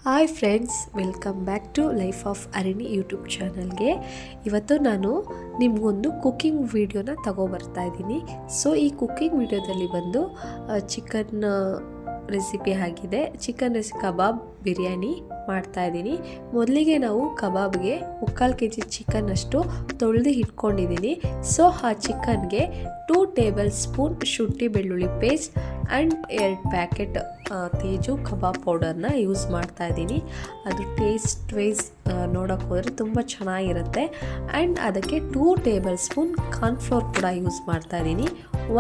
Hi friends, welcome back to life of Arini YouTube ಚಾನಲ್ಗೆ. ಇವತ್ತು ನಾನು ನಿಮಗೊಂದು ಕುಕ್ಕಿಂಗ್ ವಿಡಿಯೋನ ತಗೊಬರ್ತಾ ಇದ್ದೀನಿ. ಸೊ ಈ ಕುಕ್ಕಿಂಗ್ ವಿಡಿಯೋದಲ್ಲಿ ಬಂದು ಚಿಕನ್ ರೆಸಿಪಿ ಆಗಿದೆ. ಚಿಕನ್ ಕಬಾಬ್ ಬಿರಿಯಾನಿ ಮಾಡ್ತಾ ಇದ್ದೀನಿ. ಮೊದಲಿಗೆ ನಾವು ಕಬಾಬ್ಗೆ 3/4 kg ಚಿಕನ್ ಅಷ್ಟು ತೊಳೆದು ಇಟ್ಕೊಂಡಿದ್ದೀನಿ. ಸೊ ಆ ಚಿಕನ್ಗೆ 2 ಟೇಬಲ್ ಸ್ಪೂನ್ ಶುಂಠಿ ಬೆಳ್ಳುಳ್ಳಿ ಪೇಸ್ಟ್ ಆ್ಯಂಡ್ 2 ಪ್ಯಾಕೆಟ್ ತೇಜು ಕಬಾಬ್ ಪೌಡರ್ನ ಯೂಸ್ ಮಾಡ್ತಾ ಇದ್ದೀನಿ. ಅದು ಟೇಸ್ಟ್ ವೈಸ್ ನೋಡೋಕೆ ಹೋದರೆ ತುಂಬ ಚೆನ್ನಾಗಿರುತ್ತೆ. ಆ್ಯಂಡ್ ಅದಕ್ಕೆ 2 ಟೇಬಲ್ ಸ್ಪೂನ್ ಕಾರ್ನ್ಫ್ಲೋರ್ ಕೂಡ ಯೂಸ್ ಮಾಡ್ತಾ ಇದ್ದೀನಿ.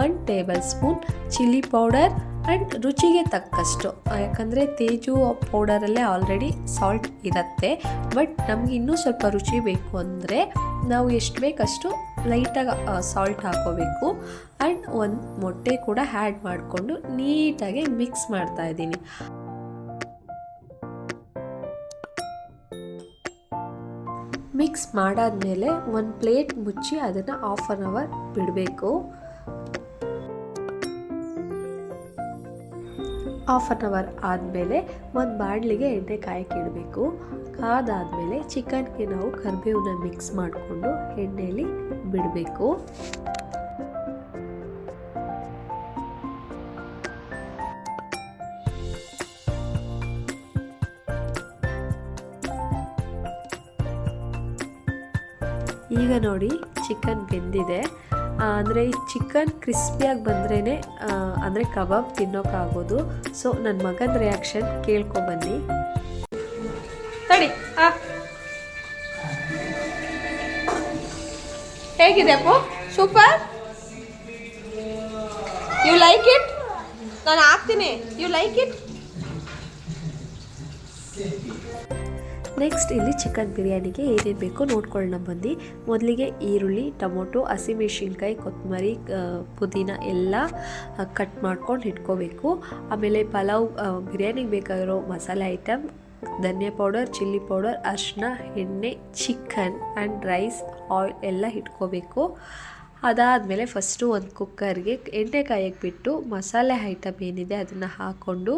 1 table spoon chilli powder and ರುಚಿಗೆ ತಕ್ಕಷ್ಟು, ಯಾಕಂದರೆ ತೇಜು ಪೌಡರಲ್ಲೇ ಆಲ್ರೆಡಿ ಸಾಲ್ಟ್ ಇರುತ್ತೆ. ಬಟ್ ನಮಗೆ ಇನ್ನೂ ಸ್ವಲ್ಪ ರುಚಿ ಬೇಕು ಅಂದರೆ ನಾವು ಎಷ್ಟು ಬೇಕಷ್ಟು ಲೈಟಾಗಿ ಸಾಲ್ಟ್ ಹಾಕೋಬೇಕು. ಆ್ಯಂಡ್ 1 ಮೊಟ್ಟೆ ಕೂಡ ಆ್ಯಡ್ ಮಾಡಿಕೊಂಡು ನೀಟಾಗಿ ಮಿಕ್ಸ್ ಮಾಡ್ತಾ ಇದ್ದೀನಿ. ಮಿಕ್ಸ್ ಮಾಡಾದ್ಮೇಲೆ 1 ಪ್ಲೇಟ್ ಮುಚ್ಚಿ ಅದನ್ನು 1/2 ಅವರ್ ಬಿಡಬೇಕು. 1/2 ಅವರ್ ಆದಮೇಲೆ ಒಂದು ಬಾಣಲಿಗೆ ಎಣ್ಣೆ ಕಾಯಕ್ಕೆ ಇಡಬೇಕು. ಕಾದಾದಮೇಲೆ ಚಿಕನ್ಗೆ ನಾವು ಕರಿಬೇವನ್ನ ಮಿಕ್ಸ್ ಮಾಡಿಕೊಂಡು ಎಣ್ಣೆಯಲ್ಲಿ ಬಿಡಬೇಕು. ಈಗ ನೋಡಿ ಚಿಕನ್ ಬೆಂದಿದೆ. ಅಂದರೆ ಈ ಚಿಕನ್ ಕ್ರಿಸ್ಪಿಯಾಗಿ ಬಂದ್ರೇ ಅಂದರೆ ಕಬಾಬ್ ತಿನ್ನೋಕ್ಕಾಗೋದು. ಸೊ ನನ್ನ ಮಗನ ರಿಯಾಕ್ಷನ್ ಕೇಳ್ಕೊಬನ್ನಿ. ತಡಿ, ಹೇಗಿದೆ Appu? Super, you like it? ನಾನು ಹಾಕ್ತೀನಿ, ಯು ಲೈಕ್ ಇಟ್? ನೆಕ್ಸ್ಟ್ ಇಲ್ಲಿ ಚಿಕನ್ ಬಿರಿಯಾನಿಗೆ ಏನೇನು ಬೇಕೋ ನೋಡ್ಕೊಳ್ಳೋಣ ಬನ್ನಿ. ಮೊದಲಿಗೆ ಈರುಳ್ಳಿ, ಟೊಮೊಟೊ, ಹಸಿಮೆಣಸಿನ್ಕಾಯಿ, ಕೊತ್ತಂಬರಿ, ಪುದೀನ ಎಲ್ಲ ಕಟ್ ಮಾಡ್ಕೊಂಡು ಇಟ್ಕೋಬೇಕು. ಆಮೇಲೆ ಪಲಾವ್ ಬಿರಿಯಾನಿಗೆ ಬೇಕಾಗಿರೋ ಮಸಾಲೆ ಐಟಮ್, ಧನಿಯಾ ಪೌಡರ್, ಚಿಲ್ಲಿ ಪೌಡರ್, ಅರಿಶಿನ, ಎಣ್ಣೆ, ಚಿಕನ್ ಆ್ಯಂಡ್ ರೈಸ್, ಆಯಿಲ್ ಎಲ್ಲ ಇಟ್ಕೋಬೇಕು. ಅದಾದಮೇಲೆ ಫಸ್ಟು ಒಂದು ಕುಕ್ಕರ್ಗೆ ಎಣ್ಣೆ ಕಾಯಕ್ಕೆ ಬಿಟ್ಟು ಮಸಾಲೆ ಐಟಮ್ ಏನಿದೆ ಅದನ್ನು ಹಾಕ್ಕೊಂಡು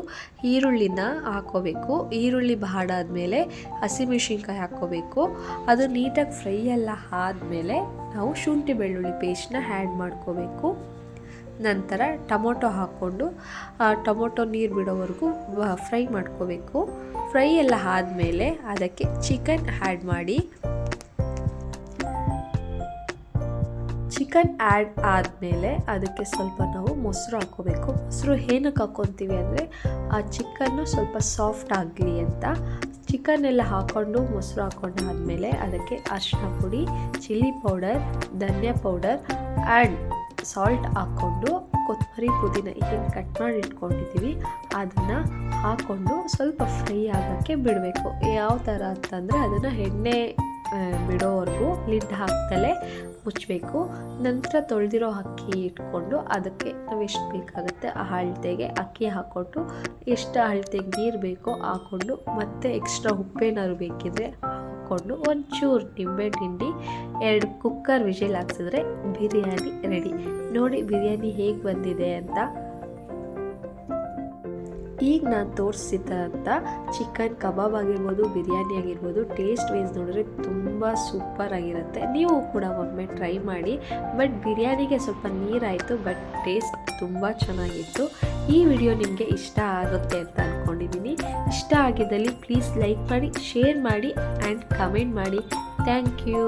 ಈರುಳ್ಳಿನ ಹಾಕ್ಕೋಬೇಕು. ಈರುಳ್ಳಿ ಬಾಡಾದಮೇಲೆ ಹಸಿಮೆಣಸಿನ್ಕಾಯಿ ಹಾಕ್ಕೋಬೇಕು. ಅದು ನೀಟಾಗಿ ಫ್ರೈ ಎಲ್ಲ ಆದಮೇಲೆ ನಾವು ಶುಂಠಿ ಬೆಳ್ಳುಳ್ಳಿ ಪೇಸ್ಟ್ನ ಆ್ಯಡ್ ಮಾಡ್ಕೋಬೇಕು. ನಂತರ ಟೊಮೊಟೊ ಹಾಕ್ಕೊಂಡು ಟೊಮೊಟೊ ನೀರು ಬಿಡೋವರೆಗೂ ಫ್ರೈ ಮಾಡ್ಕೋಬೇಕು. ಫ್ರೈ ಎಲ್ಲ ಆದಮೇಲೆ ಅದಕ್ಕೆ ಚಿಕನ್ ಆ್ಯಡ್ ಮಾಡಿ. ಚಿಕನ್ ಆ್ಯಡ್ ಆದಮೇಲೆ ಅದಕ್ಕೆ ಸ್ವಲ್ಪ ನಾವು ಮೊಸರು ಹಾಕ್ಕೋಬೇಕು. ಮೊಸರು ಏನಕ್ಕೆ ಹಾಕ್ಕೊತೀವಿ ಅಂದರೆ ಆ ಚಿಕನ್ನು ಸ್ವಲ್ಪ ಸಾಫ್ಟ್ ಆಗಲಿ ಅಂತ. ಚಿಕನ್ ಎಲ್ಲ ಹಾಕ್ಕೊಂಡು ಮೊಸರು ಹಾಕ್ಕೊಂಡಾದಮೇಲೆ ಅದಕ್ಕೆ ಅರಿಶಿನ ಪುಡಿ, chilli powder, dhaniya powder and salt ಹಾಕ್ಕೊಂಡು ಕೊತ್ತಂಬರಿ, ಪುದೀನ ಏನು ಕಟ್ ಮಾಡಿ ಇಟ್ಕೊಂಡಿದ್ದೀವಿ ಅದನ್ನು ಹಾಕ್ಕೊಂಡು ಸ್ವಲ್ಪ ಫ್ರೈ ಆಗೋಕ್ಕೆ ಬಿಡಬೇಕು. ಯಾವ ಥರ ಅಂತಂದರೆ ಅದನ್ನು ಎಣ್ಣೆ ಬಿಡೋವರೆಗೂ ಲಿಡ್ ಹಾಕ್ತಲೇ ಮುಚ್ಚಬೇಕು. ನಂತರ ತೊಳೆದಿರೋ ಅಕ್ಕಿ ಇಟ್ಕೊಂಡು ಅದಕ್ಕೆ ನಾವು ಎಷ್ಟು ಬೇಕಾಗುತ್ತೆ ಆ ಅಳತೆಗೆ ಅಕ್ಕಿ ಹಾಕ್ಕೊಂಡು ಎಷ್ಟು ಅಳತೆಗೆ ನೀರು ಬೇಕೋ ಹಾಕ್ಕೊಂಡು ಮತ್ತೆ ಎಕ್ಸ್ಟ್ರಾ ಉಪ್ಪೇನಾದ್ರು ಬೇಕಿದ್ರೆ ಹಾಕ್ಕೊಂಡು ಒಂಚೂರು ನಿಂಬೆ ಹಿಂಡಿ 2 ಕುಕ್ಕರ್ ವಿಜಿಲ್ ಹಾಕ್ಸಿದ್ರೆ ಬಿರಿಯಾನಿ ರೆಡಿ. ನೋಡಿ ಬಿರಿಯಾನಿ ಹೇಗೆ ಬಂದಿದೆ ಅಂತ. ಈಗ ನಾನು ತೋರಿಸಿದಂಥ ಚಿಕನ್ ಕಬಾಬ್ ಆಗಿರ್ಬೋದು, ಬಿರಿಯಾನಿ ಆಗಿರ್ಬೋದು, ಟೇಸ್ಟ್ ವೈಸ್ ನೋಡಿದ್ರೆ ತುಂಬ ಸೂಪರ್ ಆಗಿರುತ್ತೆ. ನೀವು ಕೂಡ ಒಮ್ಮೆ ಟ್ರೈ ಮಾಡಿ. ಬಟ್ ಬಿರಿಯಾನಿಗೆ ಸ್ವಲ್ಪ ನೀರಾಯಿತು, ಬಟ್ ಟೇಸ್ಟ್ ತುಂಬ ಚೆನ್ನಾಗಿತ್ತು. ಈ ವಿಡಿಯೋ ನಿಮಗೆ ಇಷ್ಟ ಆಗುತ್ತೆ ಅಂತ ಅಂದ್ಕೊಂಡಿದ್ದೀನಿ. ಇಷ್ಟ ಆಗಿದ್ದಲ್ಲಿ ಪ್ಲೀಸ್ ಲೈಕ್ ಮಾಡಿ, ಶೇರ್ ಮಾಡಿ ಆ್ಯಂಡ್ ಕಮೆಂಟ್ ಮಾಡಿ. Thank you.